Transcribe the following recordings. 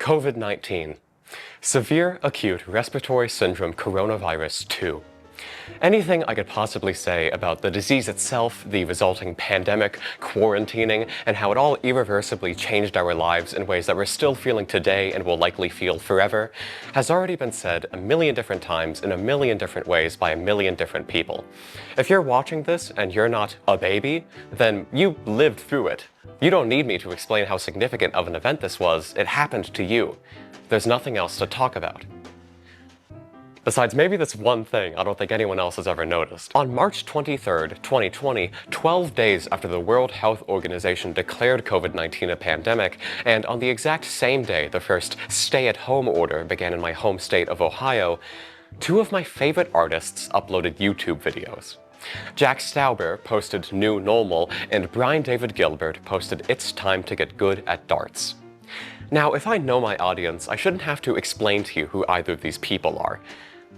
COVID-19. Severe Acute Respiratory Syndrome Coronavirus 2. Anything I could possibly say about the disease itself, the resulting pandemic, quarantining, and how it all irreversibly changed our lives in ways that we're still feeling today and will likely feel forever, has already been said a million different times in a million different ways by a million different people. If you're watching this and you're not a baby, then you lived through it. You don't need me to explain how significant of an event this was. It happened to you. There's nothing else to talk about. Besides maybe this one thing I don't think anyone else has ever noticed. On March 23rd, 2020, 12 days after the World Health Organization declared COVID-19 a pandemic, and on the exact same day the first stay-at-home order began in my home state of Ohio, two of my favorite artists uploaded YouTube videos. Jack Stauber posted New Normal, and Brian David Gilbert posted It's Time to Get Good at Darts. Now, if I know my audience, I shouldn't have to explain to you who either of these people are.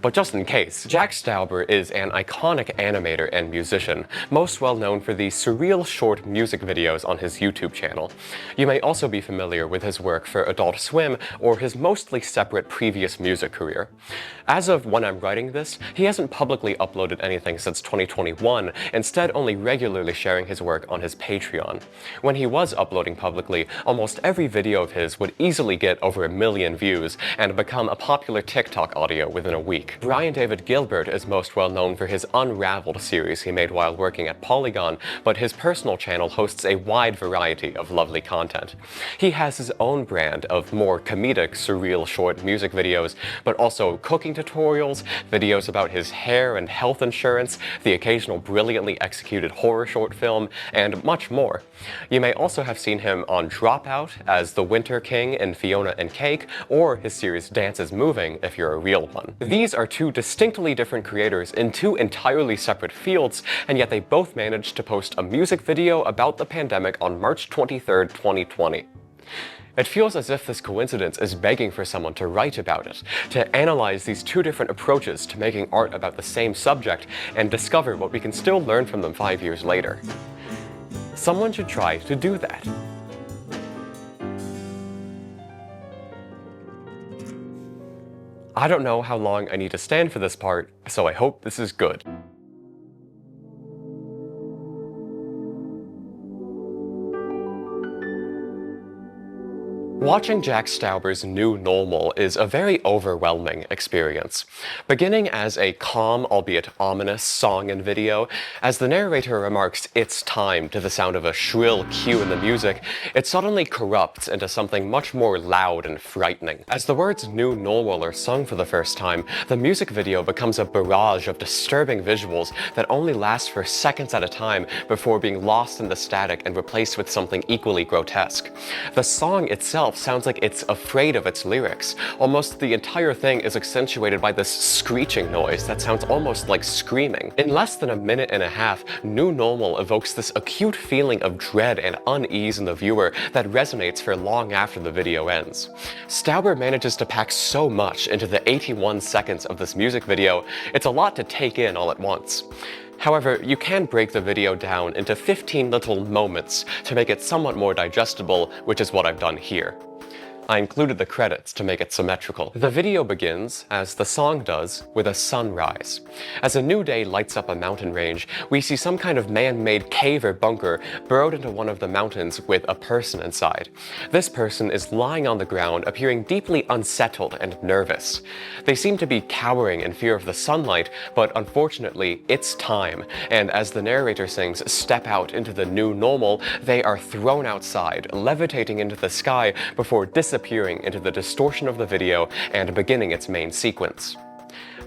But just in case, Jack Stauber is an iconic animator and musician, most well known for the surreal short music videos on his YouTube channel. You may also be familiar with his work for Adult Swim or his mostly separate previous music career. As of when I'm writing this, he hasn't publicly uploaded anything since 2021, instead only regularly sharing his work on his Patreon. When he was uploading publicly, almost every video of his would easily get over 1 million views and become a popular TikTok audio within a week. Brian David Gilbert is most well known for his Unraveled series he made while working at Polygon, but his personal channel hosts a wide variety of lovely content. He has his own brand of more comedic, surreal short music videos, but also cooking tutorials, videos about his hair and health insurance, the occasional brilliantly executed horror short film, and much more. You may also have seen him on Dropout as the Winter King in Fiona and Cake, or his series Dance is Moving if you're a real one. These are two distinctly different creators in two entirely separate fields, and yet they both managed to post a music video about the pandemic on March 23rd, 2020. It feels as if this coincidence is begging for someone to write about it, to analyze these two different approaches to making art about the same subject, and discover what we can still learn from them 5 years later. Someone should try to do that. I don't know how long I need to stand for this part, so I hope this is good. Watching Jack Stauber's New Normal is a very overwhelming experience. Beginning as a calm, albeit ominous, song and video, as the narrator remarks "it's time" to the sound of a shrill cue in the music, it suddenly corrupts into something much more loud and frightening. As the words New Normal are sung for the first time, the music video becomes a barrage of disturbing visuals that only last for seconds at a time before being lost in the static and replaced with something equally grotesque. The song itself sounds like it's afraid of its lyrics. Almost the entire thing is accentuated by this screeching noise that sounds almost like screaming. In less than a minute and a half, New Normal evokes this acute feeling of dread and unease in the viewer that resonates for long after the video ends. Stauber manages to pack so much into the 81 seconds of this music video, it's a lot to take in all at once. However, you can break the video down into 15 little moments to make it somewhat more digestible, which is what I've done here. I included the credits to make it symmetrical. The video begins, as the song does, with a sunrise. As a new day lights up a mountain range, we see some kind of man-made cave or bunker burrowed into one of the mountains with a person inside. This person is lying on the ground, appearing deeply unsettled and nervous. They seem to be cowering in fear of the sunlight, but unfortunately, it's time, and as the narrator sings "Step Out into the New Normal," they are thrown outside, levitating into the sky before disappearing into the distortion of the video and beginning its main sequence.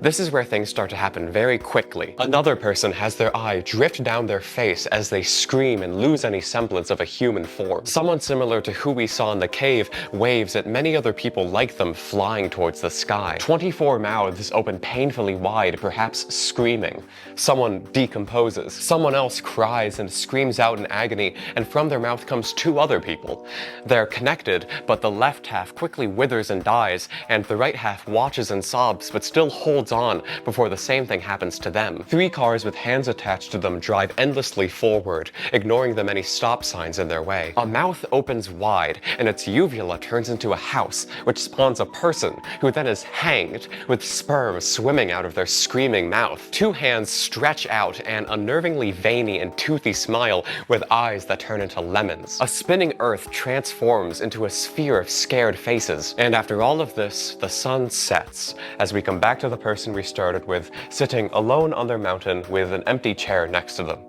This is where things start to happen very quickly. Another person has their eye drift down their face as they scream and lose any semblance of a human form. Someone similar to who we saw in the cave waves at many other people like them flying towards the sky. 24 mouths open painfully wide, perhaps screaming. Someone decomposes. Someone else cries and screams out in agony, and from their mouth comes two other people. They're connected, but the left half quickly withers and dies, and the right half watches and sobs but still holds on before the same thing happens to them. 3 cars with hands attached to them drive endlessly forward, ignoring the many stop signs in their way. A mouth opens wide, and its uvula turns into a house, which spawns a person, who then is hanged, with sperm swimming out of their screaming mouth. 2 hands stretch out an unnervingly veiny and toothy smile with eyes that turn into lemons. A spinning earth transforms into a sphere of scared faces. And after all of this, the sun sets, as we come back to the person we started with, sitting alone on their mountain with an empty chair next to them.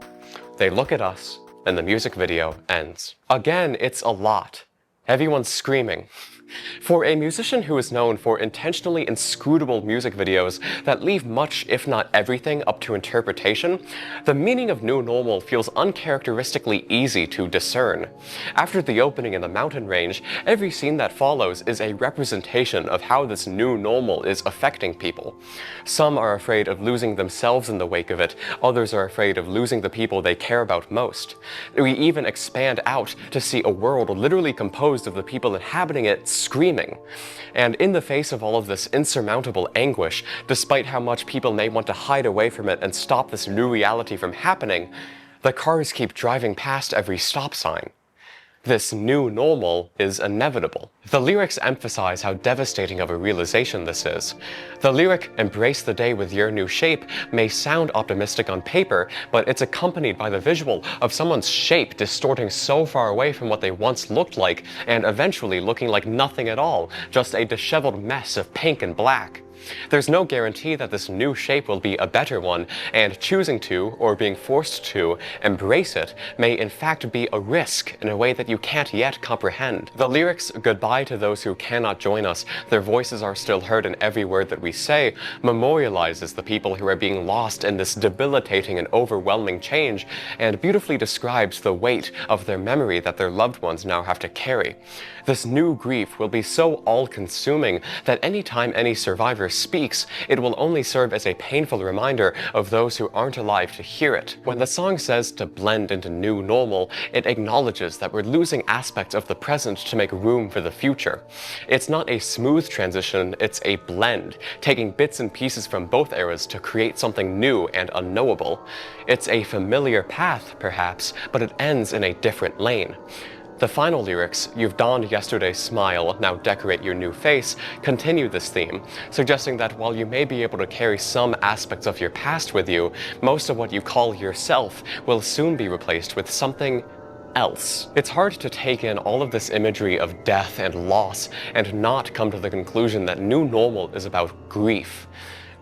They look at us, and the music video ends. Again, it's a lot. Everyone's screaming. For a musician who is known for intentionally inscrutable music videos that leave much, if not everything, up to interpretation, the meaning of New Normal feels uncharacteristically easy to discern. After the opening in the mountain range, every scene that follows is a representation of how this new normal is affecting people. Some are afraid of losing themselves in the wake of it, others are afraid of losing the people they care about most. We even expand out to see a world literally composed of the people inhabiting it screaming. And in the face of all of this insurmountable anguish, despite how much people may want to hide away from it and stop this new reality from happening, the cars keep driving past every stop sign. This new normal is inevitable. The lyrics emphasize how devastating of a realization this is. The lyric, "Embrace the day with your new shape," may sound optimistic on paper, but it's accompanied by the visual of someone's shape distorting so far away from what they once looked like, and eventually looking like nothing at all, just a disheveled mess of pink and black. There's no guarantee that this new shape will be a better one, and choosing to, or being forced to, embrace it may in fact be a risk in a way that you can't yet comprehend. The lyrics, "Goodbye to those who cannot join us, their voices are still heard in every word that we say," memorializes the people who are being lost in this debilitating and overwhelming change, and beautifully describes the weight of their memory that their loved ones now have to carry. This new grief will be so all-consuming that any time any survivor speaks, it will only serve as a painful reminder of those who aren't alive to hear it. When the song says to blend into new normal, it acknowledges that we're losing aspects of the present to make room for the future. It's not a smooth transition, it's a blend, taking bits and pieces from both eras to create something new and unknowable. It's a familiar path, perhaps, but it ends in a different lane. The final lyrics, "You've donned yesterday's smile, now decorate your new face," continue this theme, suggesting that while you may be able to carry some aspects of your past with you, most of what you call yourself will soon be replaced with something else. It's hard to take in all of this imagery of death and loss and not come to the conclusion that new normal is about grief.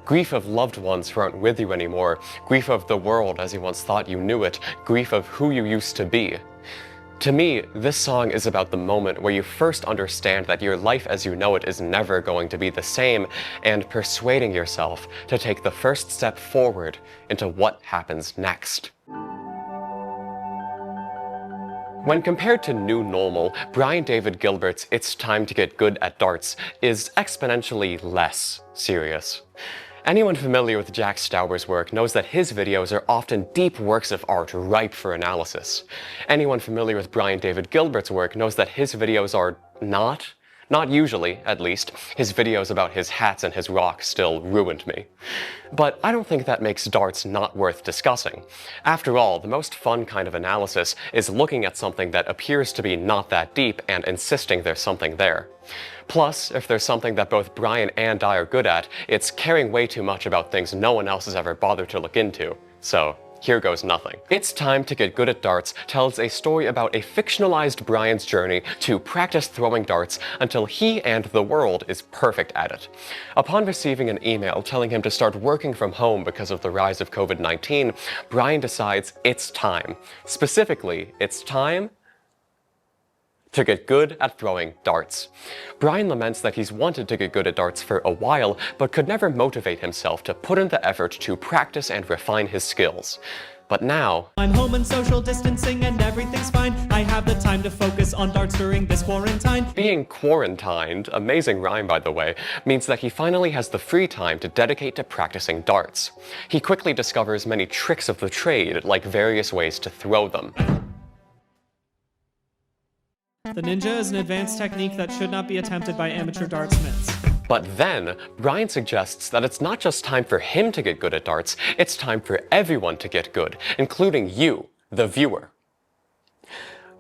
Grief of loved ones who aren't with you anymore, grief of the world as you once thought you knew it, grief of who you used to be. To me, this song is about the moment where you first understand that your life as you know it is never going to be the same, and persuading yourself to take the first step forward into what happens next. When compared to New Normal, Brian David Gilbert's "It's Time to Get Good at Darts" is exponentially less serious. Anyone familiar with Jack Stauber's work knows that his videos are often deep works of art ripe for analysis. Anyone familiar with Brian David Gilbert's work knows that his videos are not usually, at least, his videos about his hats and his rock still ruined me. But I don't think that makes darts not worth discussing. After all, the most fun kind of analysis is looking at something that appears to be not that deep and insisting there's something there. Plus, if there's something that both Brian and I are good at, it's caring way too much about things no one else has ever bothered to look into. So, here goes nothing. It's Time to Get Good at Darts tells a story about a fictionalized Brian's journey to practice throwing darts until he and the world is perfect at it. Upon receiving an email telling him to start working from home because of the rise of COVID-19, Brian decides it's time. Specifically, it's time to get good at throwing darts. Brian laments that he's wanted to get good at darts for a while, but could never motivate himself to put in the effort to practice and refine his skills. But now, I'm home and social distancing and everything's fine. I have the time to focus on darts during this quarantine. Being quarantined, amazing rhyme by the way, means that he finally has the free time to dedicate to practicing darts. He quickly discovers many tricks of the trade, like various ways to throw them. The ninja is an advanced technique that should not be attempted by amateur dartsmiths. But then, Brian suggests that it's not just time for him to get good at darts, it's time for everyone to get good, including you, the viewer.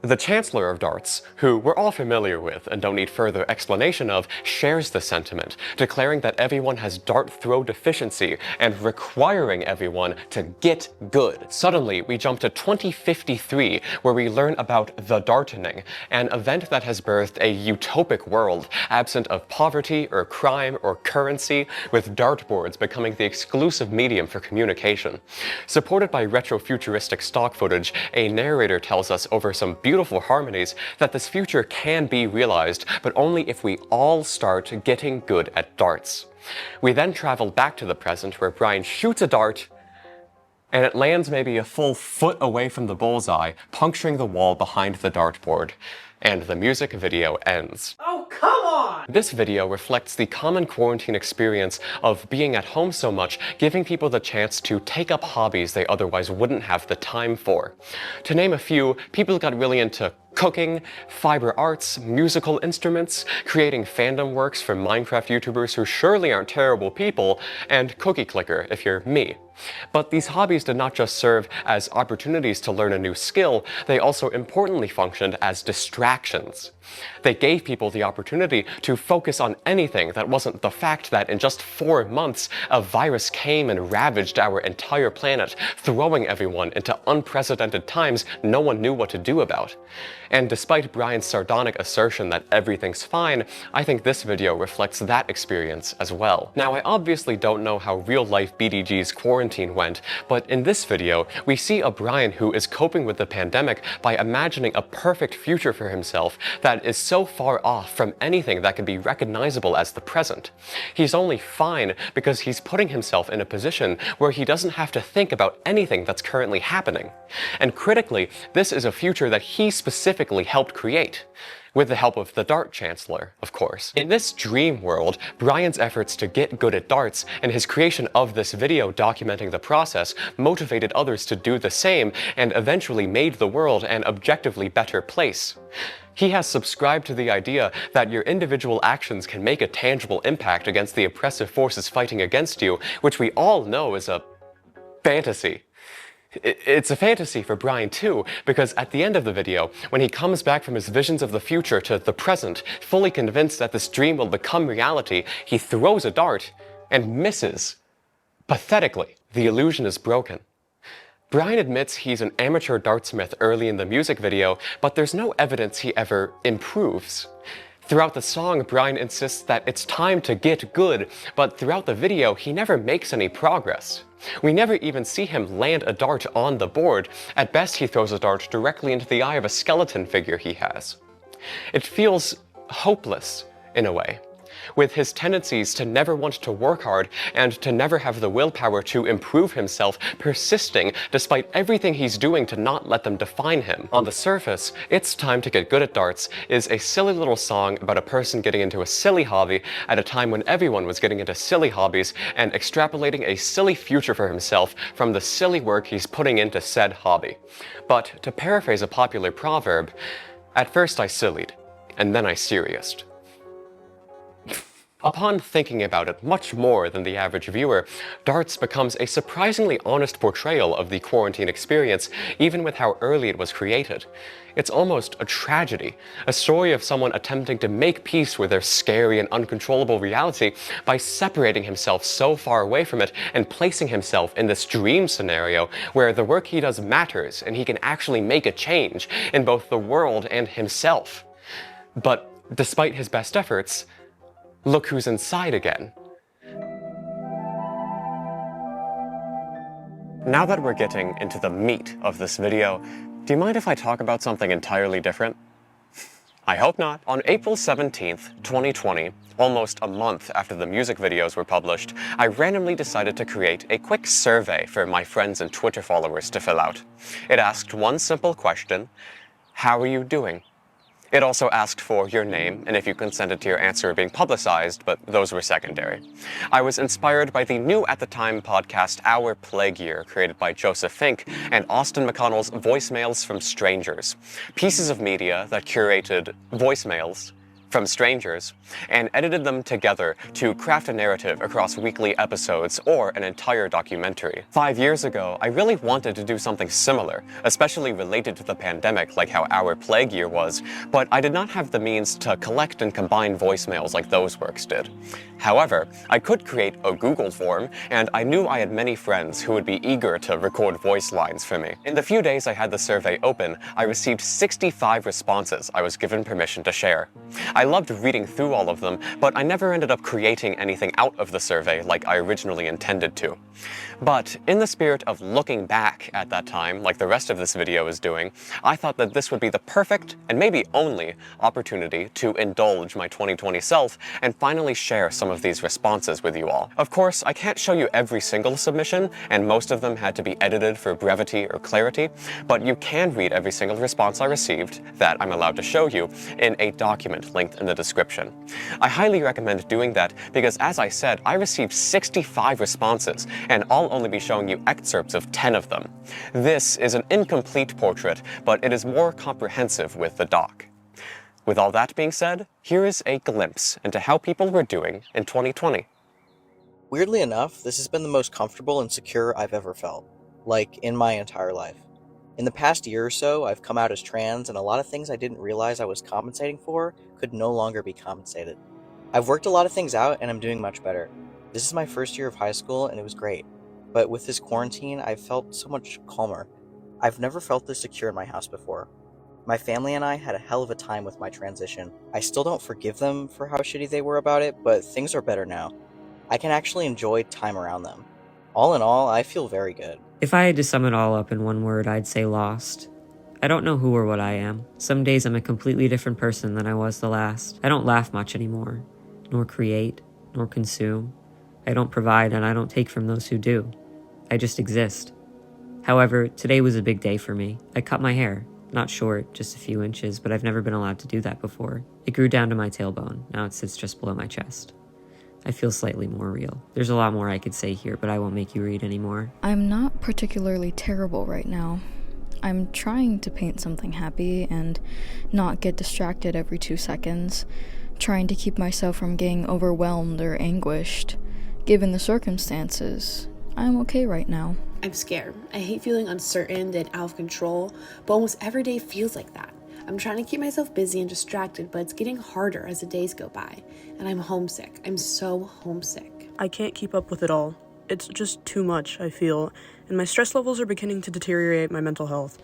The Chancellor of Darts, who we're all familiar with and don't need further explanation of, shares the sentiment, declaring that everyone has dart throw deficiency and requiring everyone to get good. Suddenly, we jump to 2053, where we learn about the Dartening, an event that has birthed a utopic world, absent of poverty or crime or currency, with dartboards becoming the exclusive medium for communication. Supported by retro-futuristic stock footage, a narrator tells us over some beautiful harmonies that this future can be realized, but only if we all start getting good at darts. We then travel back to the present, where Brian shoots a dart and it lands maybe a full foot away from the bullseye, puncturing the wall behind the dartboard. And the music video ends. Oh, come on! This video reflects the common quarantine experience of being at home so much, giving people the chance to take up hobbies they otherwise wouldn't have the time for. To name a few, people got really into cooking, fiber arts, musical instruments, creating fandom works for Minecraft YouTubers who surely aren't terrible people, and Cookie Clicker if you're me. But these hobbies did not just serve as opportunities to learn a new skill, they also importantly functioned as distractions. They gave people the opportunity to focus on anything that wasn't the fact that in just 4 months, a virus came and ravaged our entire planet, throwing everyone into unprecedented times no one knew what to do about. And despite Brian's sardonic assertion that everything's fine, I think this video reflects that experience as well. Now, I obviously don't know how real-life BDG's quarantine went, but in this video, we see a Brian who is coping with the pandemic by imagining a perfect future for himself that is so far off from anything that can be recognizable as the present. He's only fine because he's putting himself in a position where he doesn't have to think about anything that's currently happening. And critically, this is a future that he specifically helped create. With the help of the Dart Chancellor, of course. In this dream world, Brian's efforts to get good at darts and his creation of this video documenting the process motivated others to do the same and eventually made the world an objectively better place. He has subscribed to the idea that your individual actions can make a tangible impact against the oppressive forces fighting against you, which we all know is a fantasy. It's a fantasy for Brian too, because at the end of the video, when he comes back from his visions of the future to the present, fully convinced that this dream will become reality, he throws a dart and misses. Pathetically, the illusion is broken. Brian admits he's an amateur dartsmith early in the music video, but there's no evidence he ever improves. Throughout the song, Brian insists that it's time to get good, but throughout the video, he never makes any progress. We never even see him land a dart on the board. At best, he throws a dart directly into the eye of a skeleton figure he has. It feels hopeless, in a way. With his tendencies to never want to work hard and to never have the willpower to improve himself persisting despite everything he's doing to not let them define him. On the surface, It's Time to Get Good at Darts is a silly little song about a person getting into a silly hobby at a time when everyone was getting into silly hobbies and extrapolating a silly future for himself from the silly work he's putting into said hobby. But to paraphrase a popular proverb, at first I sillied, and then I serioused. Upon thinking about it much more than the average viewer, darts becomes a surprisingly honest portrayal of the quarantine experience, even with how early it was created. It's almost a tragedy, a story of someone attempting to make peace with their scary and uncontrollable reality by separating himself so far away from it and placing himself in this dream scenario where the work he does matters and he can actually make a change in both the world and himself. But despite his best efforts, look who's inside again. Now that we're getting into the meat of this video, do you mind if I talk about something entirely different? I hope not. On April 17th, 2020, almost a month after the music videos were published, I randomly decided to create a quick survey for my friends and Twitter followers to fill out. It asked one simple question: how are you doing? It also asked for your name and if you consented to your answer being publicized, but those were secondary. I was inspired by the new at the time podcast Our Plague Year, created by Joseph Fink, and Austin McConnell's Voicemails from Strangers, pieces of media that curated voicemails from strangers, and edited them together to craft a narrative across weekly episodes or an entire documentary. 5 years ago, I really wanted to do something similar, especially related to the pandemic like how our plague year was, but I did not have the means to collect and combine voicemails like those works did. However, I could create a Google form, and I knew I had many friends who would be eager to record voice lines for me. In the few days I had the survey open, I received 65 responses I was given permission to share. I loved reading through all of them, but I never ended up creating anything out of the survey like I originally intended to. But in the spirit of looking back at that time, like the rest of this video is doing, I thought that this would be the perfect, and maybe only, opportunity to indulge my 2020 self and finally share some of these responses with you all. Of course, I can't show you every single submission, and most of them had to be edited for brevity or clarity, but you can read every single response I received, that I'm allowed to show you, in a document linked in the description. I highly recommend doing that because, as I said, I received 65 responses, and I'll only be showing you excerpts of 10 of them. This is an incomplete portrait, but it is more comprehensive with the doc. With all that being said, here is a glimpse into how people were doing in 2020. Weirdly enough, this has been the most comfortable and secure I've ever felt, like in my entire life. In the past year or so, I've come out as trans, and a lot of things I didn't realize I was compensating for could no longer be compensated. I've worked a lot of things out, and I'm doing much better. This is my first year of high school, and it was great. But with this quarantine, I've felt so much calmer. I've never felt this secure in my house before. My family and I had a hell of a time with my transition. I still don't forgive them for how shitty they were about it, but things are better now. I can actually enjoy time around them. All in all, I feel very good. If I had to sum it all up in one word, I'd say lost. I don't know who or what I am. Some days I'm a completely different person than I was the last. I don't laugh much anymore, nor create, nor consume. I don't provide, and I don't take from those who do. I just exist. However, today was a big day for me. I cut my hair. Not short, just a few inches, but I've never been allowed to do that before. It grew down to my tailbone. Now it sits just below my chest. I feel slightly more real. There's a lot more I could say here, but I won't make you read anymore. I'm not particularly terrible right now. I'm trying to paint something happy and not get distracted every 2 seconds, trying to keep myself from getting overwhelmed or anguished. Given the circumstances, I'm okay right now. I'm scared. I hate feeling uncertain and out of control, but almost every day feels like that. I'm trying to keep myself busy and distracted, but it's getting harder as the days go by. And I'm homesick. I'm so homesick. I can't keep up with it all. It's just too much, I feel, and my stress levels are beginning to deteriorate my mental health.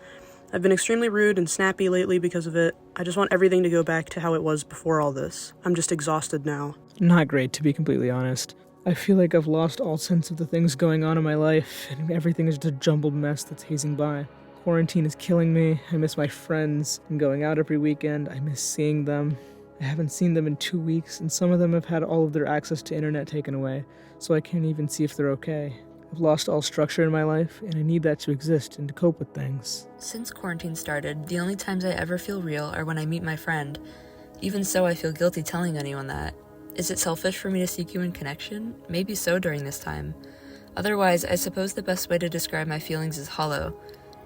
I've been extremely rude and snappy lately because of it. I just want everything to go back to how it was before all this. I'm just exhausted now. Not great, to be completely honest. I feel like I've lost all sense of the things going on in my life, and everything is just a jumbled mess that's hazing by. Quarantine is killing me. I miss my friends. I'm going out every weekend. I miss seeing them. I haven't seen them in 2 weeks, and some of them have had all of their access to internet taken away, so I can't even see if they're okay. I've lost all structure in my life, and I need that to exist and to cope with things. Since quarantine started, the only times I ever feel real are when I meet my friend. Even so, I feel guilty telling anyone that. Is it selfish for me to seek human connection? Maybe so during this time. Otherwise, I suppose the best way to describe my feelings is hollow.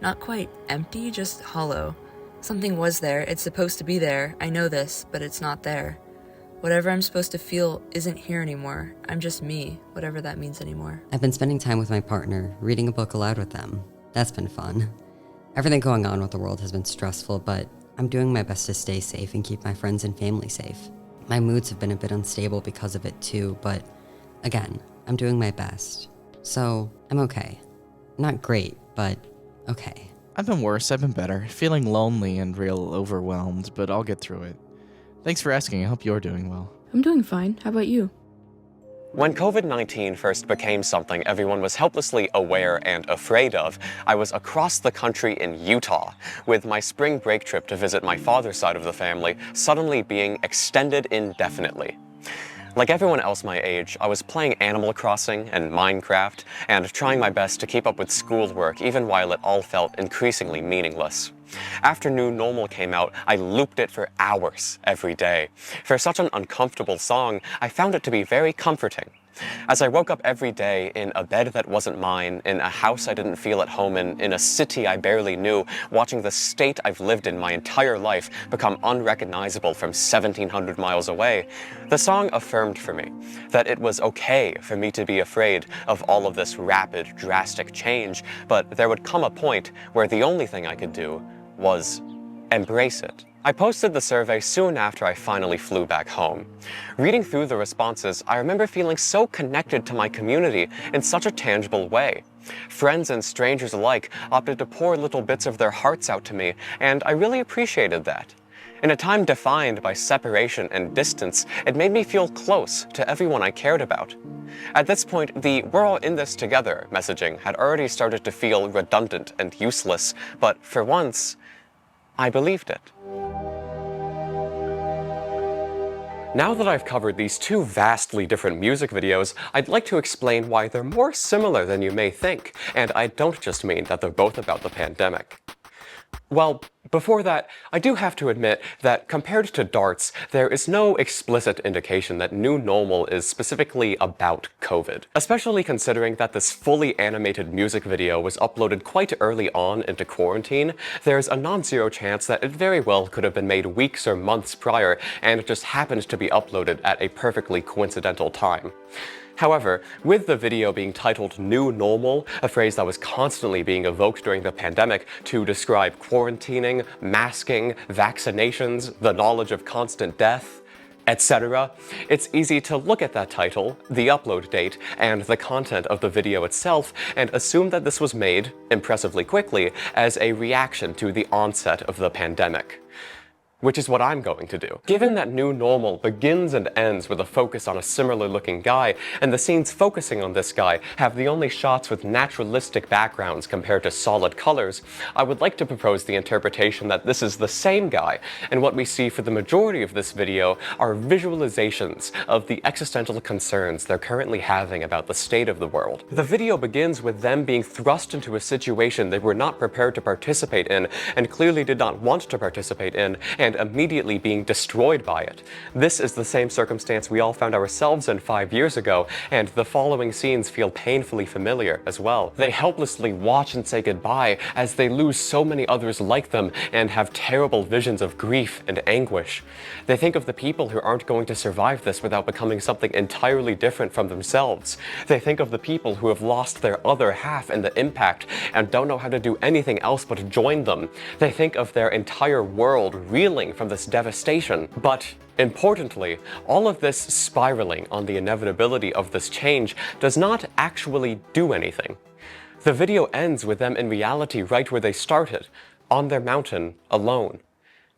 Not quite empty, just hollow. Something was there, it's supposed to be there, I know this, but it's not there. Whatever I'm supposed to feel isn't here anymore. I'm just me, whatever that means anymore. I've been spending time with my partner, reading a book aloud with them. That's been fun. Everything going on with the world has been stressful, but I'm doing my best to stay safe and keep my friends and family safe. My moods have been a bit unstable because of it too, but again, I'm doing my best. So, I'm okay. Not great, but okay. I've been worse, I've been better. Feeling lonely and real overwhelmed, but I'll get through it. Thanks for asking, I hope you're doing well. I'm doing fine. How about you? When COVID-19 first became something everyone was helplessly aware and afraid of, I was across the country in Utah, with my spring break trip to visit my father's side of the family suddenly being extended indefinitely. Like everyone else my age, I was playing Animal Crossing and Minecraft, and trying my best to keep up with schoolwork even while it all felt increasingly meaningless. After New Normal came out, I looped it for hours every day. For such an uncomfortable song, I found it to be very comforting. As I woke up every day in a bed that wasn't mine, in a house I didn't feel at home in a city I barely knew, watching the state I've lived in my entire life become unrecognizable from 1,700 miles away, the song affirmed for me that it was okay for me to be afraid of all of this rapid, drastic change, but there would come a point where the only thing I could do was embrace it. I posted the survey soon after I finally flew back home. Reading through the responses, I remember feeling so connected to my community in such a tangible way. Friends and strangers alike opted to pour little bits of their hearts out to me, and I really appreciated that. In a time defined by separation and distance, it made me feel close to everyone I cared about. At this point, the "we're all in this together" messaging had already started to feel redundant and useless, but for once, I believed it. Now that I've covered these two vastly different music videos, I'd like to explain why they're more similar than you may think, and I don't just mean that they're both about the pandemic. Well, before that, I do have to admit that compared to darts, there is no explicit indication that New Normal is specifically about COVID. Especially considering that this fully animated music video was uploaded quite early on into quarantine, there's a non-zero chance that it very well could have been made weeks or months prior and just happened to be uploaded at a perfectly coincidental time. However, with the video being titled New Normal, a phrase that was constantly being evoked during the pandemic to describe quarantining, masking, vaccinations, the knowledge of constant death, etc., it's easy to look at that title, the upload date, and the content of the video itself and assume that this was made, impressively quickly, as a reaction to the onset of the pandemic. Which is what I'm going to do. Given that New Normal begins and ends with a focus on a similar looking guy, and the scenes focusing on this guy have the only shots with naturalistic backgrounds compared to solid colors, I would like to propose the interpretation that this is the same guy, and what we see for the majority of this video are visualizations of the existential concerns they're currently having about the state of the world. The video begins with them being thrust into a situation they were not prepared to participate in, and clearly did not want to participate in, and immediately being destroyed by it. This is the same circumstance we all found ourselves in 5 years ago, and the following scenes feel painfully familiar as well. They helplessly watch and say goodbye as they lose so many others like them and have terrible visions of grief and anguish. They think of the people who aren't going to survive this without becoming something entirely different from themselves. They think of the people who have lost their other half in the impact and don't know how to do anything else but join them. They think of their entire world reeling from this devastation. But importantly, all of this spiraling on the inevitability of this change does not actually do anything. The video ends with them in reality right where they started, on their mountain, alone,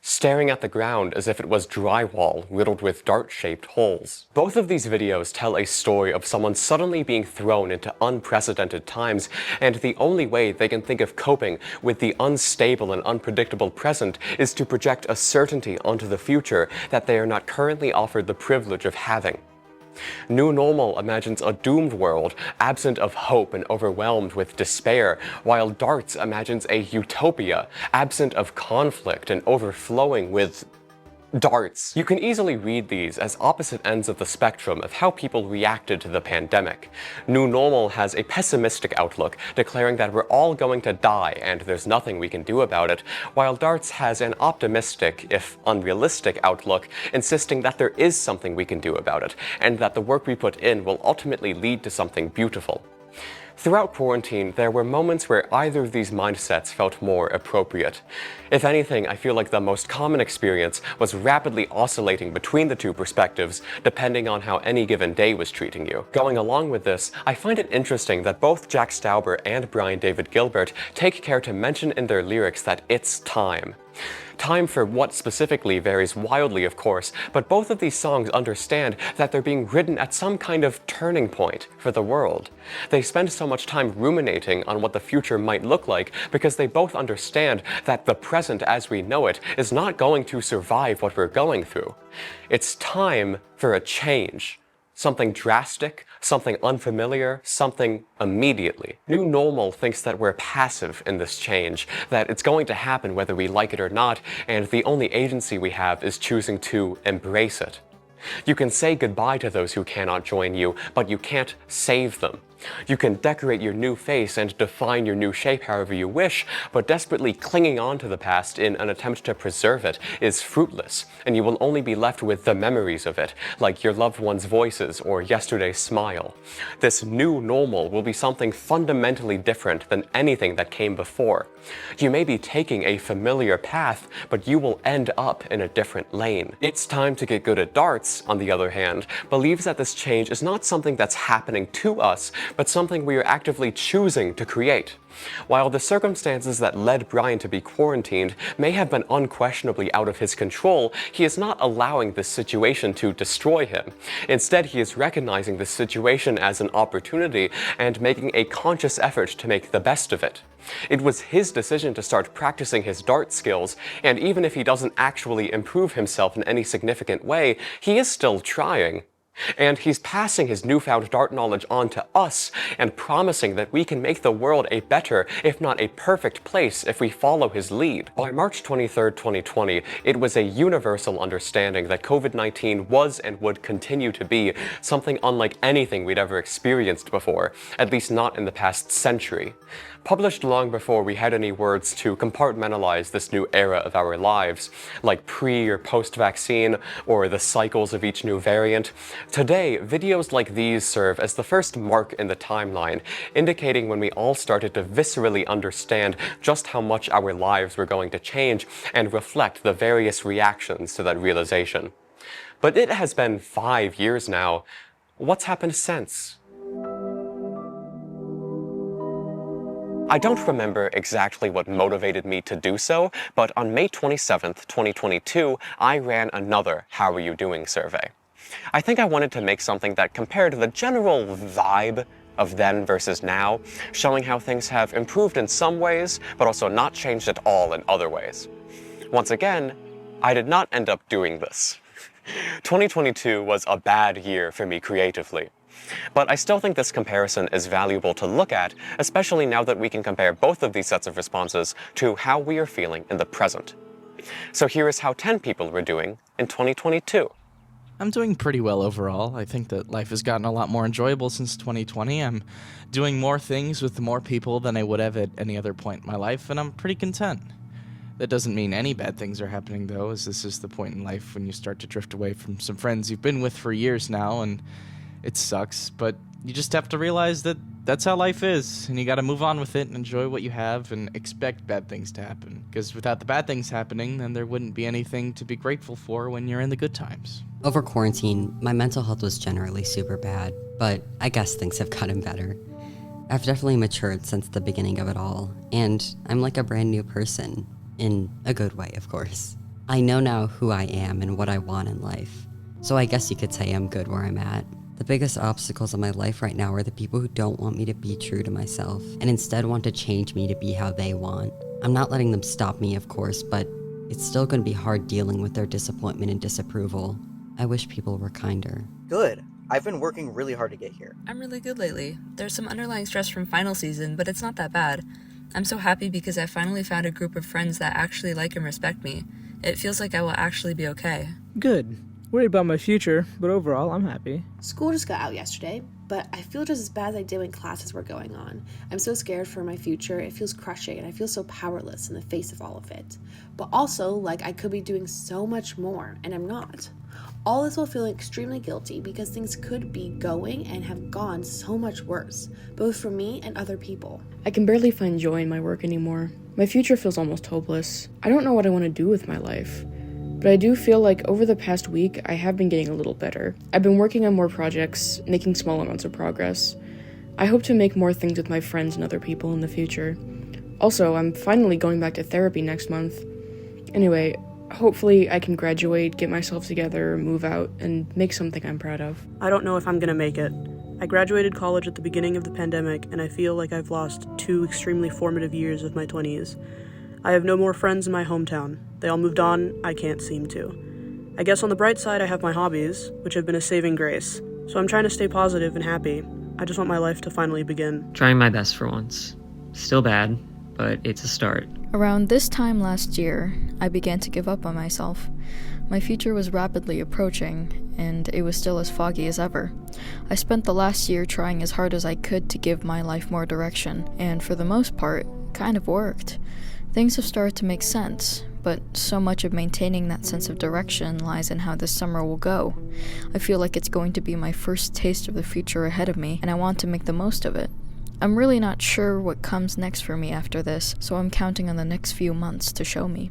staring at the ground as if it was drywall riddled with dart-shaped holes. Both of these videos tell a story of someone suddenly being thrown into unprecedented times, and the only way they can think of coping with the unstable and unpredictable present is to project a certainty onto the future that they are not currently offered the privilege of having. New Normal imagines a doomed world, absent of hope and overwhelmed with despair, while Darts imagines a utopia, absent of conflict and overflowing with darts. You can easily read these as opposite ends of the spectrum of how people reacted to the pandemic. New Normal has a pessimistic outlook, declaring that we're all going to die and there's nothing we can do about it, while Darts has an optimistic, if unrealistic, outlook, insisting that there is something we can do about it, and that the work we put in will ultimately lead to something beautiful. Throughout quarantine, there were moments where either of these mindsets felt more appropriate. If anything, I feel like the most common experience was rapidly oscillating between the two perspectives, depending on how any given day was treating you. Going along with this, I find it interesting that both Jack Stauber and Brian David Gilbert take care to mention in their lyrics that it's time. Time for what specifically varies wildly, of course, but both of these songs understand that they're being written at some kind of turning point for the world. They spend so much time ruminating on what the future might look like because they both understand that the present as we know it is not going to survive what we're going through. It's time for a change. Something drastic, something unfamiliar, something immediately. New normal thinks that we're passive in this change, that it's going to happen whether we like it or not, and the only agency we have is choosing to embrace it. You can say goodbye to those who cannot join you, but you can't save them. You can decorate your new face and define your new shape however you wish, but desperately clinging on to the past in an attempt to preserve it is fruitless, and you will only be left with the memories of it, like your loved ones' voices or yesterday's smile. This new normal will be something fundamentally different than anything that came before. You may be taking a familiar path, but you will end up in a different lane. It's Time to Get Good at Darts, on the other hand, believes that this change is not something that's happening to us, but something we are actively choosing to create. While the circumstances that led Brian to be quarantined may have been unquestionably out of his control, he is not allowing this situation to destroy him. Instead, he is recognizing this situation as an opportunity and making a conscious effort to make the best of it. It was his decision to start practicing his dart skills, and even if he doesn't actually improve himself in any significant way, he is still trying. And he's passing his newfound dart knowledge on to us and promising that we can make the world a better, if not a perfect place if we follow his lead. By March 23, 2020, it was a universal understanding that COVID-19 was and would continue to be something unlike anything we'd ever experienced before, at least not in the past century. Published long before we had any words to compartmentalize this new era of our lives, like pre- or post-vaccine, or the cycles of each new variant, today, videos like these serve as the first mark in the timeline, indicating when we all started to viscerally understand just how much our lives were going to change and reflect the various reactions to that realization. But it has been 5 years now. What's happened since? I don't remember exactly what motivated me to do so, but on May 27th, 2022, I ran another How Are You Doing survey. I think I wanted to make something that compared the general vibe of then versus now, showing how things have improved in some ways, but also not changed at all in other ways. Once again, I did not end up doing this. 2022 was a bad year for me creatively. But I still think this comparison is valuable to look at, especially now that we can compare both of these sets of responses to how we are feeling in the present. So here is how 10 people were doing in 2022. I'm doing pretty well overall. I think that life has gotten a lot more enjoyable since 2020. I'm doing more things with more people than I would have at any other point in my life, and I'm pretty content. That doesn't mean any bad things are happening, though, as this is the point in life when you start to drift away from some friends you've been with for years now, and it sucks, but you just have to realize that that's how life is, and you gotta move on with it and enjoy what you have and expect bad things to happen. Because without the bad things happening, then there wouldn't be anything to be grateful for when you're in the good times. Over quarantine, my mental health was generally super bad, but I guess things have gotten better. I've definitely matured since the beginning of it all, and I'm like a brand new person, in a good way, of course. I know now who I am and what I want in life, so I guess you could say I'm good where I'm at. The biggest obstacles in my life right now are the people who don't want me to be true to myself, and instead want to change me to be how they want. I'm not letting them stop me, of course, but it's still going to be hard dealing with their disappointment and disapproval. I wish people were kinder. Good. I've been working really hard to get here. I'm really good lately. There's some underlying stress from final season, but it's not that bad. I'm so happy because I finally found a group of friends that actually like and respect me. It feels like I will actually be okay. Good. Worried about my future, but overall, I'm happy. School just got out yesterday, but I feel just as bad as I did when classes were going on. I'm so scared for my future, it feels crushing, and I feel so powerless in the face of all of it. But also, like I could be doing so much more, and I'm not. All this while feeling extremely guilty because things could be going and have gone so much worse, both for me and other people. I can barely find joy in my work anymore. My future feels almost hopeless. I don't know what I want to do with my life. But I do feel like over the past week, I have been getting a little better. I've been working on more projects, making small amounts of progress. I hope to make more things with my friends and other people in the future. Also, I'm finally going back to therapy next month. Anyway, hopefully I can graduate, get myself together, move out, and make something I'm proud of. I don't know if I'm gonna make it. I graduated college at the beginning of the pandemic, and I feel like I've lost 2 extremely formative years of my 20s. I have no more friends in my hometown. They all moved on, I can't seem to. I guess on the bright side I have my hobbies, which have been a saving grace. So I'm trying to stay positive and happy. I just want my life to finally begin. Trying my best for once. Still bad, but it's a start. Around this time last year, I began to give up on myself. My future was rapidly approaching, and it was still as foggy as ever. I spent the last year trying as hard as I could to give my life more direction, and for the most part, kind of worked. Things have started to make sense, but so much of maintaining that sense of direction lies in how this summer will go. I feel like it's going to be my first taste of the future ahead of me, and I want to make the most of it. I'm really not sure what comes next for me after this, so I'm counting on the next few months to show me.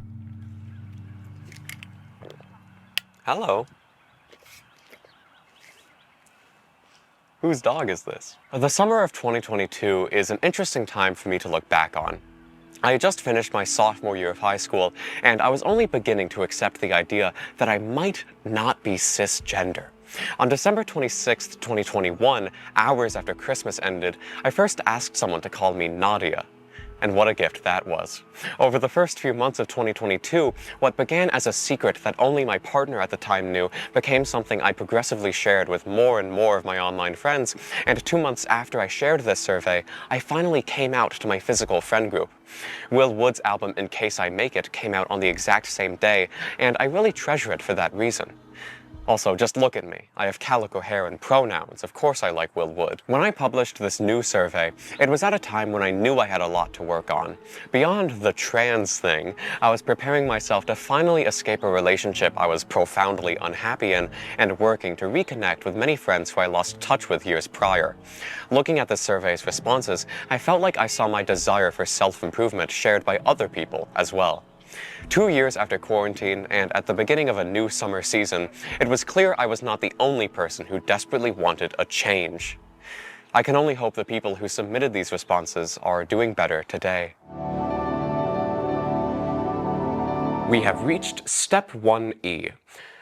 Hello. Whose dog is this? The summer of 2022 is an interesting time for me to look back on. I had just finished my sophomore year of high school, and I was only beginning to accept the idea that I might not be cisgender. On December 26, 2021, hours after Christmas ended, I first asked someone to call me Nadia. And what a gift that was. Over the first few months of 2022, what began as a secret that only my partner at the time knew became something I progressively shared with more and more of my online friends, and 2 months after I shared this survey, I finally came out to my physical friend group. Will Wood's album In Case I Make It came out on the exact same day, and I really treasure it for that reason. Also, just look at me. I have calico hair and pronouns. Of course I like Will Wood. When I published this new survey, it was at a time when I knew I had a lot to work on. Beyond the trans thing, I was preparing myself to finally escape a relationship I was profoundly unhappy in and working to reconnect with many friends who I lost touch with years prior. Looking at the survey's responses, I felt like I saw my desire for self-improvement shared by other people as well. 2 years after quarantine, and at the beginning of a new summer season, it was clear I was not the only person who desperately wanted a change. I can only hope the people who submitted these responses are doing better today. We have reached Step 1E.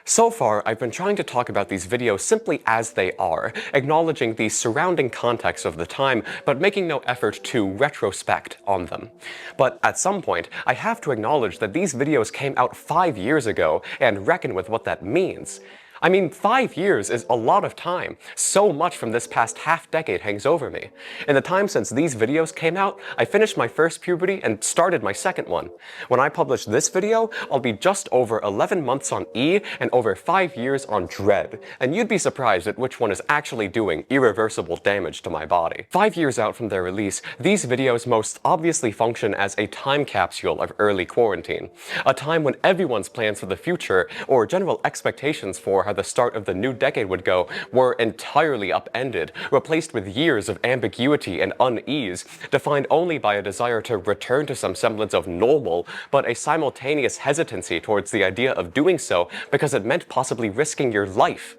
So far, I've been trying to talk about these videos simply as they are, acknowledging the surrounding context of the time, but making no effort to retrospect on them. But at some point, I have to acknowledge that these videos came out 5 years ago, and reckon with what that means. I mean, 5 years is a lot of time. So much from this past half-decade hangs over me. In the time since these videos came out, I finished my first puberty and started my second one. When I publish this video, I'll be just over 11 months on E and over 5 years on Dread, and you'd be surprised at which one is actually doing irreversible damage to my body. 5 years out from their release, these videos most obviously function as a time capsule of early quarantine, a time when everyone's plans for the future, or general expectations for how the start of the new decade would go, were entirely upended, replaced with years of ambiguity and unease, defined only by a desire to return to some semblance of normal, but a simultaneous hesitancy towards the idea of doing so because it meant possibly risking your life.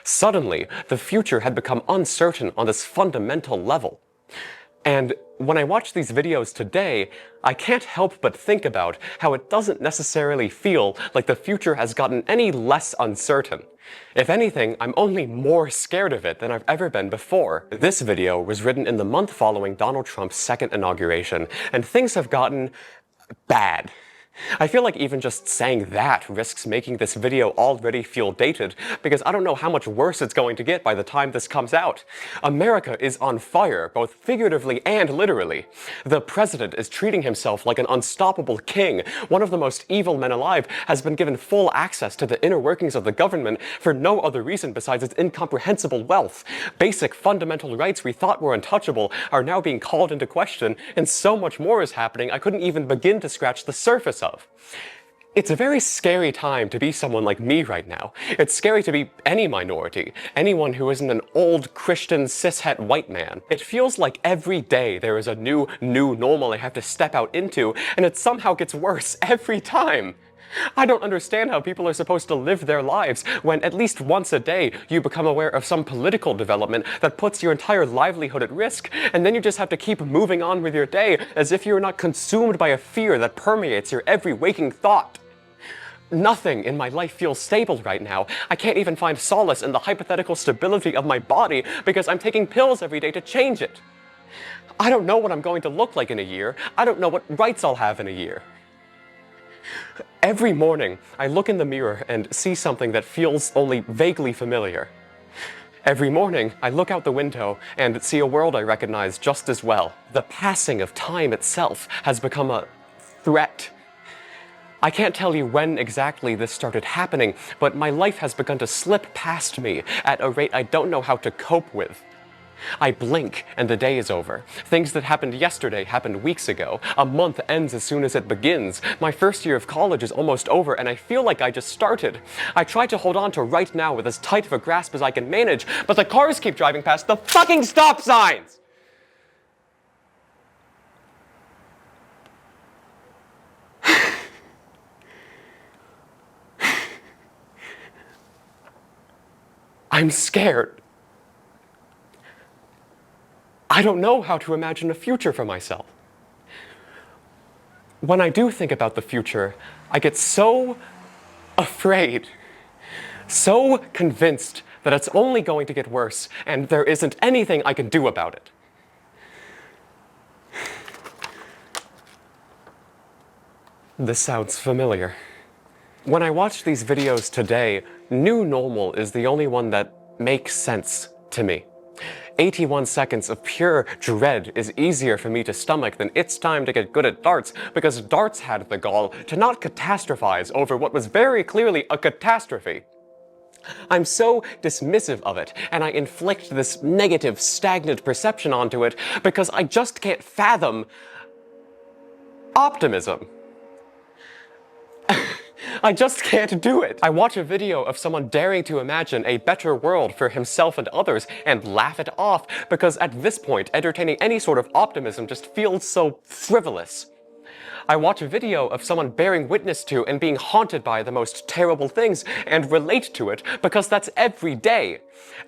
Suddenly, the future had become uncertain on this fundamental level. And when I watch these videos today, I can't help but think about how it doesn't necessarily feel like the future has gotten any less uncertain. If anything, I'm only more scared of it than I've ever been before. This video was written in the month following Donald Trump's second inauguration, and things have gotten bad. I feel like even just saying that risks making this video already feel dated, because I don't know how much worse it's going to get by the time this comes out. America is on fire, both figuratively and literally. The president is treating himself like an unstoppable king. One of the most evil men alive has been given full access to the inner workings of the government for no other reason besides its incomprehensible wealth. Basic fundamental rights we thought were untouchable are now being called into question, and so much more is happening I couldn't even begin to scratch the surface of. It's a very scary time to be someone like me right now. It's scary to be any minority, anyone who isn't an old Christian cishet white man. It feels like every day there is a new normal I have to step out into, and it somehow gets worse every time. I don't understand how people are supposed to live their lives when at least once a day you become aware of some political development that puts your entire livelihood at risk, and then you just have to keep moving on with your day as if you're not consumed by a fear that permeates your every waking thought. Nothing in my life feels stable right now. I can't even find solace in the hypothetical stability of my body because I'm taking pills every day to change it. I don't know what I'm going to look like in a year. I don't know what rights I'll have in a year. Every morning, I look in the mirror and see something that feels only vaguely familiar. Every morning, I look out the window and see a world I recognize just as well. The passing of time itself has become a threat. I can't tell you when exactly this started happening, but my life has begun to slip past me at a rate I don't know how to cope with. I blink and the day is over. Things that happened yesterday happened weeks ago. A month ends as soon as it begins. My first year of college is almost over and I feel like I just started. I try to hold on to right now with as tight of a grasp as I can manage, but the cars keep driving past the fucking stop signs! I'm scared. I don't know how to imagine a future for myself. When I do think about the future, I get so afraid, so convinced that it's only going to get worse and there isn't anything I can do about it. This sounds familiar. When I watch these videos today, new normal is the only one that makes sense to me. 81 seconds of pure dread is easier for me to stomach than it's time to get good at darts, because darts had the gall to not catastrophize over what was very clearly a catastrophe. I'm so dismissive of it, and I inflict this negative, stagnant perception onto it because I just can't fathom optimism. I just can't do it. I watch a video of someone daring to imagine a better world for himself and others and laugh it off because at this point, entertaining any sort of optimism just feels so frivolous. I watch a video of someone bearing witness to and being haunted by the most terrible things and relate to it because that's every day.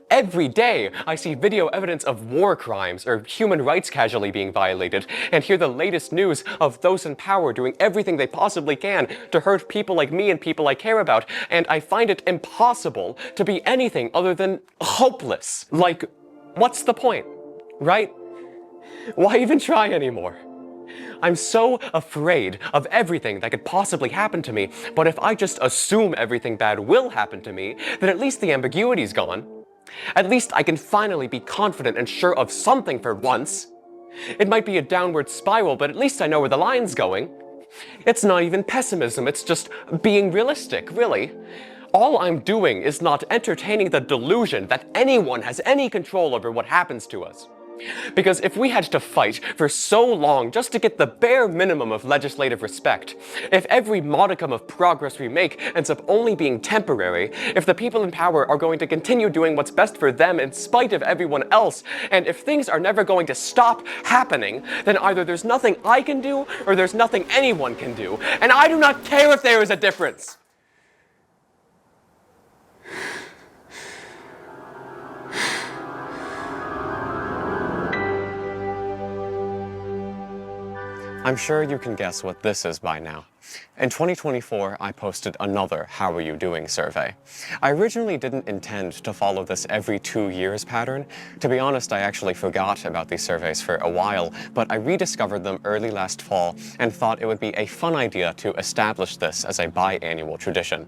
Every day, I see video evidence of war crimes or human rights casually being violated and hear the latest news of those in power doing everything they possibly can to hurt people like me and people I care about, and I find it impossible to be anything other than hopeless. Like, what's the point, right? Why even try anymore? I'm so afraid of everything that could possibly happen to me, but if I just assume everything bad will happen to me, then at least the ambiguity's gone. At least I can finally be confident and sure of something for once. It might be a downward spiral, but at least I know where the line's going. It's not even pessimism, it's just being realistic, really. All I'm doing is not entertaining the delusion that anyone has any control over what happens to us. Because if we had to fight for so long just to get the bare minimum of legislative respect, if every modicum of progress we make ends up only being temporary, if the people in power are going to continue doing what's best for them in spite of everyone else, and if things are never going to stop happening, then either there's nothing I can do or there's nothing anyone can do, and I do not care if there is a difference. I'm sure you can guess what this is by now. In 2024, I posted another How Are You Doing survey. I originally didn't intend to follow this every 2 years pattern. To be honest, I actually forgot about these surveys for a while, but I rediscovered them early last fall and thought it would be a fun idea to establish this as a biannual tradition.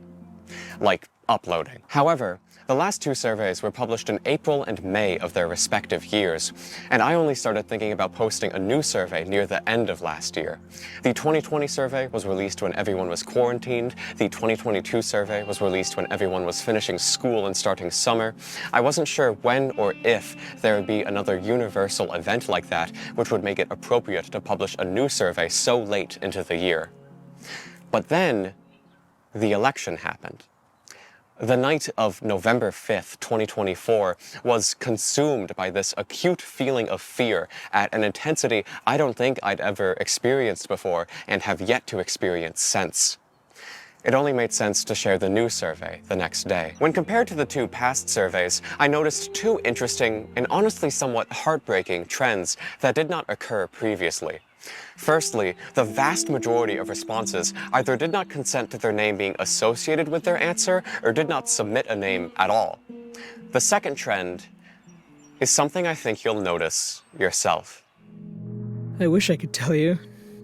Like uploading. However, the last 2 surveys were published in April and May of their respective years, and I only started thinking about posting a new survey near the end of last year. The 2020 survey was released when everyone was quarantined. The 2022 survey was released when everyone was finishing school and starting summer. I wasn't sure when or if there would be another universal event like that, which would make it appropriate to publish a new survey so late into the year. But then, the election happened. The night of November 5th, 2024 was consumed by this acute feeling of fear at an intensity I don't think I'd ever experienced before and have yet to experience since. It only made sense to share the new survey the next day. When compared to the 2 past surveys, I noticed 2 interesting and honestly somewhat heartbreaking trends that did not occur previously. Firstly, the vast majority of responses either did not consent to their name being associated with their answer or did not submit a name at all. The second trend is something I think you'll notice yourself. I wish I could tell you.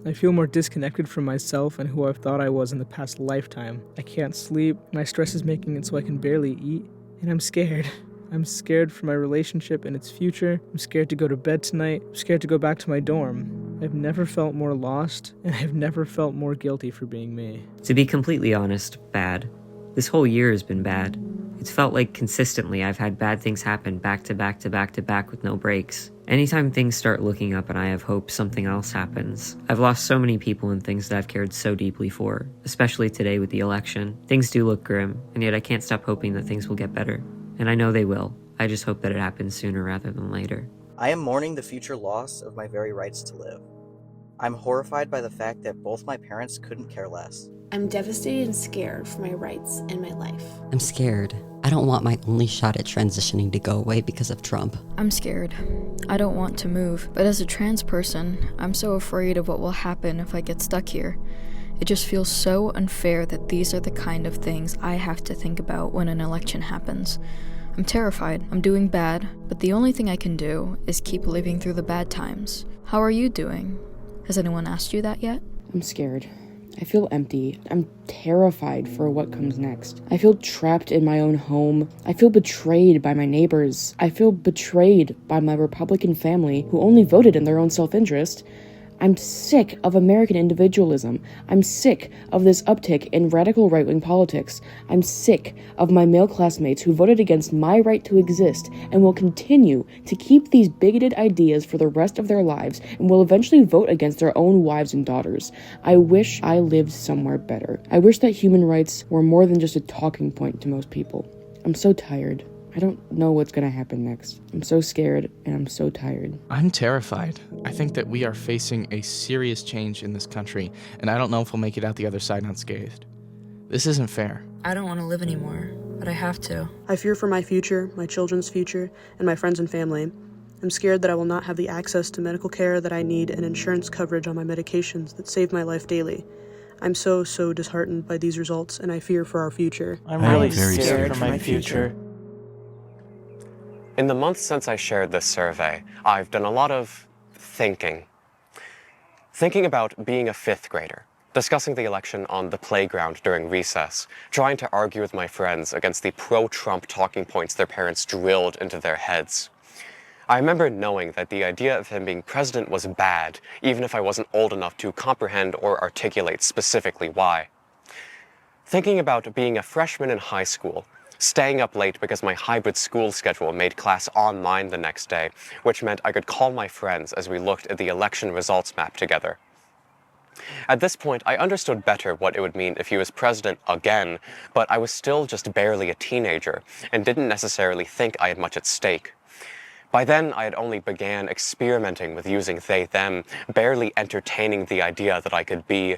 I feel more disconnected from myself and who I've thought I was in the past lifetime. I can't sleep, my stress is making it so I can barely eat, and I'm scared. I'm scared for my relationship and its future. I'm scared to go to bed tonight. I'm scared to go back to my dorm. I've never felt more lost, and I've never felt more guilty for being me. To be completely honest, bad. This whole year has been bad. It's felt like consistently I've had bad things happen back to back to back to back with no breaks. Anytime things start looking up and I have hope something else happens. I've lost so many people and things that I've cared so deeply for, especially today with the election. Things do look grim, and yet I can't stop hoping that things will get better. And I know they will. I just hope that it happens sooner rather than later. I am mourning the future loss of my very rights to live. I'm horrified by the fact that both my parents couldn't care less. I'm devastated and scared for my rights and my life. I'm scared. I don't want my only shot at transitioning to go away because of Trump. I'm scared. I don't want to move, but as a trans person, I'm so afraid of what will happen if I get stuck here. It just feels so unfair that these are the kind of things I have to think about when an election happens. I'm terrified. I'm doing bad, but the only thing I can do is keep living through the bad times. How are you doing? Has anyone asked you that yet? I'm scared. I feel empty. I'm terrified for what comes next. I feel trapped in my own home. I feel betrayed by my neighbors. I feel betrayed by my Republican family who only voted in their own self-interest. I'm sick of American individualism. I'm sick of this uptick in radical right-wing politics. I'm sick of my male classmates who voted against my right to exist and will continue to keep these bigoted ideas for the rest of their lives and will eventually vote against their own wives and daughters. I wish I lived somewhere better. I wish that human rights were more than just a talking point to most people. I'm so tired. I don't know what's gonna happen next. I'm so scared and I'm so tired. I'm terrified. I think that we are facing a serious change in this country, and I don't know if we'll make it out the other side unscathed. This isn't fair. I don't want to live anymore, but I have to. I fear for my future, my children's future, and my friends and family. I'm scared that I will not have the access to medical care that I need and insurance coverage on my medications that save my life daily. I'm so disheartened by these results, and I fear for our future. I'm really scared for my future. In the months since I shared this survey, I've done a lot of thinking. Thinking about being a fifth grader, discussing the election on the playground during recess, trying to argue with my friends against the pro-Trump talking points their parents drilled into their heads. I remember knowing that the idea of him being president was bad, even if I wasn't old enough to comprehend or articulate specifically why. Thinking about being a freshman in high school, staying up late because my hybrid school schedule made class online the next day, which meant I could call my friends as we looked at the election results map together. At this point, I understood better what it would mean if he was president again, but I was still just barely a teenager and didn't necessarily think I had much at stake. By then, I had only began experimenting with using they/them, barely entertaining the idea that I could be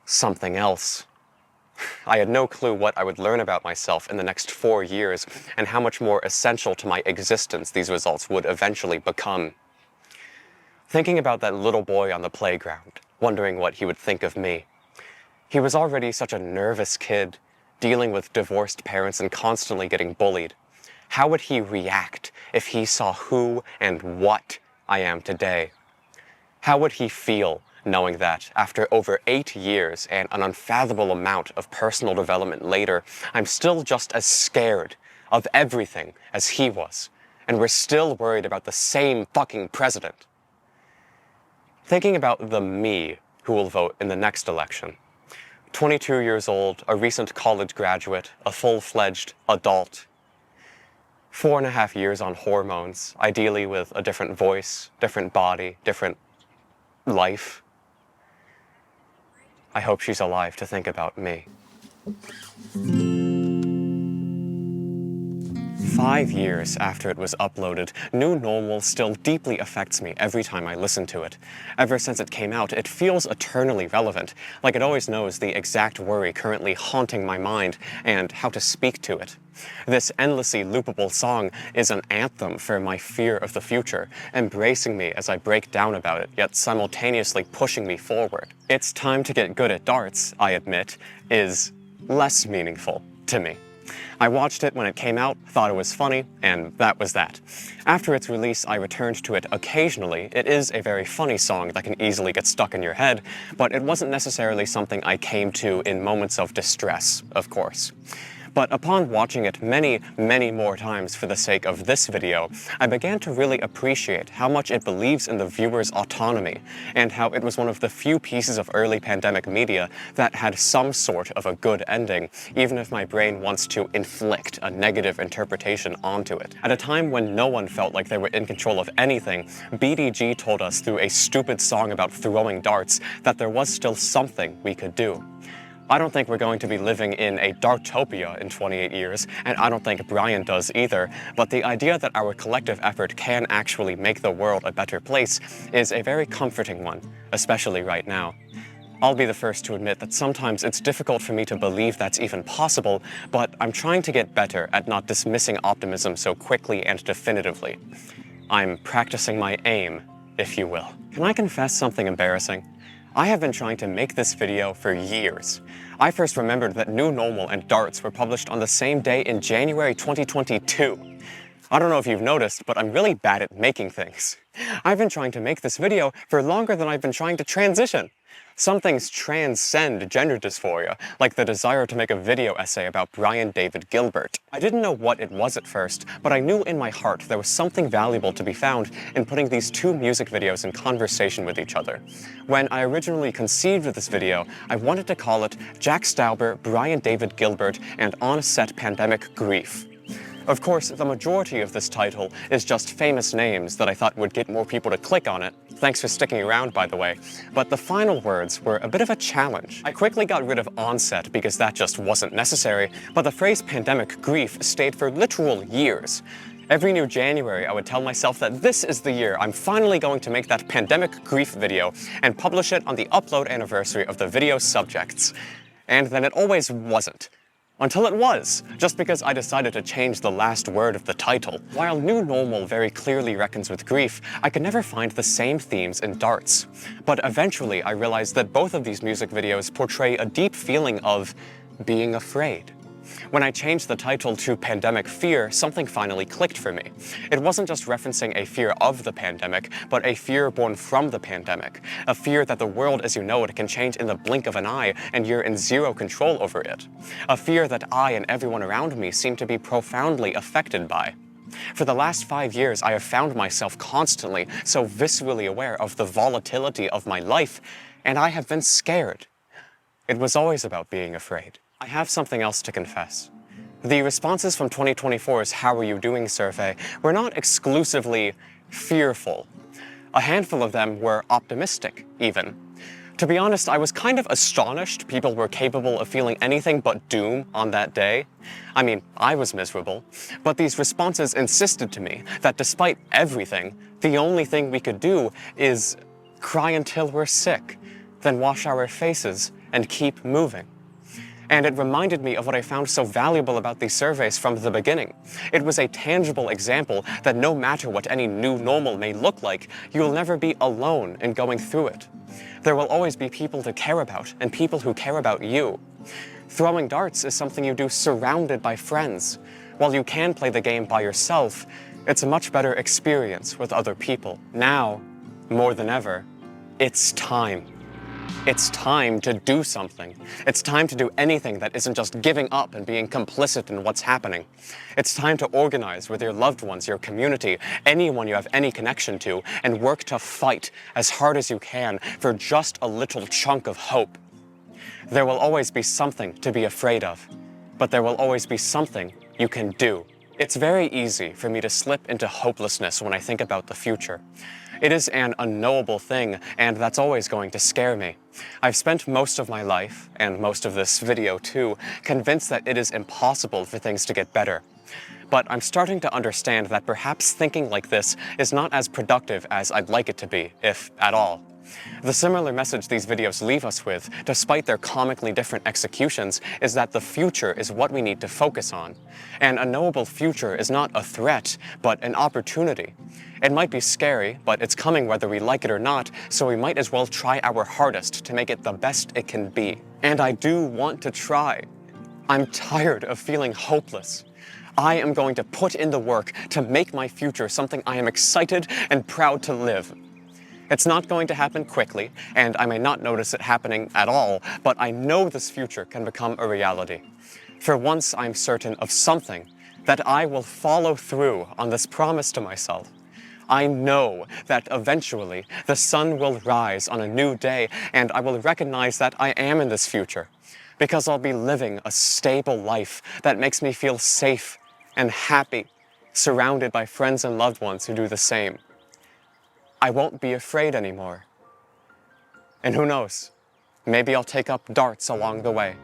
something else. I had no clue what I would learn about myself in the next 4 years and how much more essential to my existence these results would eventually become. Thinking about that little boy on the playground, wondering what he would think of me. He was already such a nervous kid, dealing with divorced parents and constantly getting bullied. How would he react if he saw who and what I am today? How would he feel knowing that, after over 8 years and an unfathomable amount of personal development later, I'm still just as scared of everything as he was, and we're still worried about the same fucking president? Thinking about the me who will vote in the next election. 22 years old, a recent college graduate, a full-fledged adult. 4.5 years on hormones, ideally with a different voice, different body, different life. I hope she's alive to think about me. 5 years after it was uploaded, New Normal still deeply affects me every time I listen to it. Ever since it came out, it feels eternally relevant, like it always knows the exact worry currently haunting my mind and how to speak to it. This endlessly loopable song is an anthem for my fear of the future, embracing me as I break down about it, yet simultaneously pushing me forward. It's Time to Get Good at Darts, I admit, is less meaningful to me. I watched it when it came out, thought it was funny, and that was that. After its release, I returned to it occasionally. It is a very funny song that can easily get stuck in your head, but it wasn't necessarily something I came to in moments of distress, of course. But upon watching it many, many more times for the sake of this video, I began to really appreciate how much it believes in the viewer's autonomy, and how it was one of the few pieces of early pandemic media that had some sort of a good ending, even if my brain wants to inflict a negative interpretation onto it. At a time when no one felt like they were in control of anything, BDG told us through a stupid song about throwing darts that there was still something we could do. I don't think we're going to be living in a dartopia in 28 years, and I don't think Brian does either, but the idea that our collective effort can actually make the world a better place is a very comforting one, especially right now. I'll be the first to admit that sometimes it's difficult for me to believe that's even possible, but I'm trying to get better at not dismissing optimism so quickly and definitively. I'm practicing my aim, if you will. Can I confess something embarrassing? I have been trying to make this video for years. I first remembered that New Normal and Darts were published on the same day in January 2022. I don't know if you've noticed, but I'm really bad at making things. I've been trying to make this video for longer than I've been trying to transition. Some things transcend gender dysphoria, like the desire to make a video essay about Brian David Gilbert. I didn't know what it was at first, but I knew in my heart there was something valuable to be found in putting these two music videos in conversation with each other. When I originally conceived of this video, I wanted to call it Jack Stauber, Brian David Gilbert, and On-Set Pandemic Grief. Of course, the majority of this title is just famous names that I thought would get more people to click on it. Thanks for sticking around, by the way. But the final words were a bit of a challenge. I quickly got rid of onset because that just wasn't necessary, but the phrase pandemic grief stayed for literal years. Every new January, I would tell myself that this is the year I'm finally going to make that pandemic grief video and publish it on the upload anniversary of the video subjects. And then it always wasn't. Until it was, just because I decided to change the last word of the title. While New Normal very clearly reckons with grief, I could never find the same themes in Darts. But eventually I realized that both of these music videos portray a deep feeling of being afraid. When I changed the title to Pandemic Fear, something finally clicked for me. It wasn't just referencing a fear of the pandemic, but a fear born from the pandemic. A fear that the world as you know it can change in the blink of an eye and you're in zero control over it. A fear that I and everyone around me seem to be profoundly affected by. For the last 5 years, I have found myself constantly so viscerally aware of the volatility of my life, and I have been scared. It was always about being afraid. I have something else to confess. The responses from 2024's How Are You Doing survey were not exclusively fearful. A handful of them were optimistic, even. To be honest, I was kind of astonished people were capable of feeling anything but doom on that day. I mean, I was miserable, but these responses insisted to me that despite everything, the only thing we could do is cry until we're sick, then wash our faces and keep moving. And it reminded me of what I found so valuable about these surveys from the beginning. It was a tangible example that no matter what any new normal may look like, you'll never be alone in going through it. There will always be people to care about and people who care about you. Throwing darts is something you do surrounded by friends. While you can play the game by yourself, it's a much better experience with other people. Now, more than ever, it's time. It's time to do something. It's time to do anything that isn't just giving up and being complicit in what's happening. It's time to organize with your loved ones, your community, anyone you have any connection to, and work to fight as hard as you can for just a little chunk of hope. There will always be something to be afraid of, but there will always be something you can do. It's very easy for me to slip into hopelessness when I think about the future. It is an unknowable thing, and that's always going to scare me. I've spent most of my life, and most of this video too, convinced that it is impossible for things to get better. But I'm starting to understand that perhaps thinking like this is not as productive as I'd like it to be, if at all. The similar message these videos leave us with, despite their comically different executions, is that the future is what we need to focus on. An unknowable future is not a threat, but an opportunity. It might be scary, but it's coming whether we like it or not, so we might as well try our hardest to make it the best it can be. And I do want to try. I'm tired of feeling hopeless. I am going to put in the work to make my future something I am excited and proud to live. It's not going to happen quickly, and I may not notice it happening at all, but I know this future can become a reality. For once I'm certain of something, that I will follow through on this promise to myself. I know that eventually the sun will rise on a new day, and I will recognize that I am in this future, because I'll be living a stable life that makes me feel safe and happy, surrounded by friends and loved ones who do the same. I won't be afraid anymore. And who knows, maybe I'll take up darts along the way.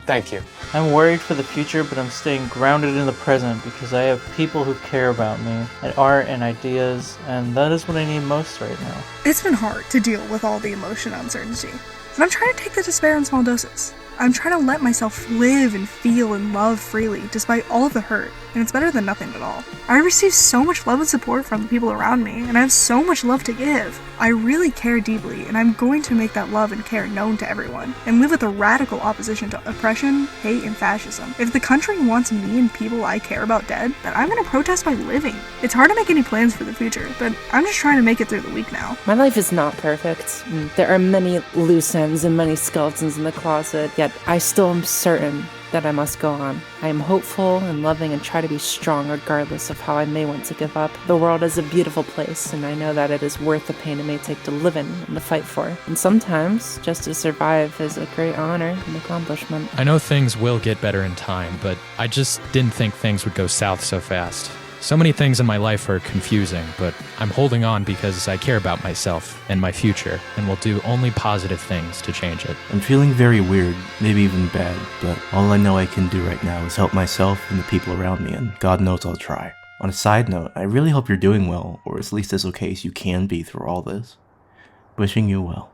Thank you. I'm worried for the future, but I'm staying grounded in the present because I have people who care about me, and art and ideas, and that is what I need most right now. It's been hard to deal with all the emotion and uncertainty, but I'm trying to take the despair in small doses. I'm trying to let myself live and feel and love freely despite all of the hurt, and it's better than nothing at all. I receive so much love and support from the people around me, and I have so much love to give. I really care deeply, and I'm going to make that love and care known to everyone, and live with a radical opposition to oppression, hate, and fascism. If the country wants me and people I care about dead, then I'm going to protest by living. It's hard to make any plans for the future, but I'm just trying to make it through the week now. My life is not perfect. There are many loose ends and many skeletons in the closet, yet I still am certain that I must go on. I am hopeful and loving and try to be strong regardless of how I may want to give up. The world is a beautiful place, and I know that it is worth the pain it may take to live in and to fight for. And sometimes, just to survive is a great honor and accomplishment. I know things will get better in time, but I just didn't think things would go south so fast. So many things in my life are confusing, but I'm holding on because I care about myself and my future, and will do only positive things to change it. I'm feeling very weird, maybe even bad, but all I know I can do right now is help myself and the people around me, and God knows I'll try. On a side note, I really hope you're doing well, or at least as okay as you can be through all this. Wishing you well.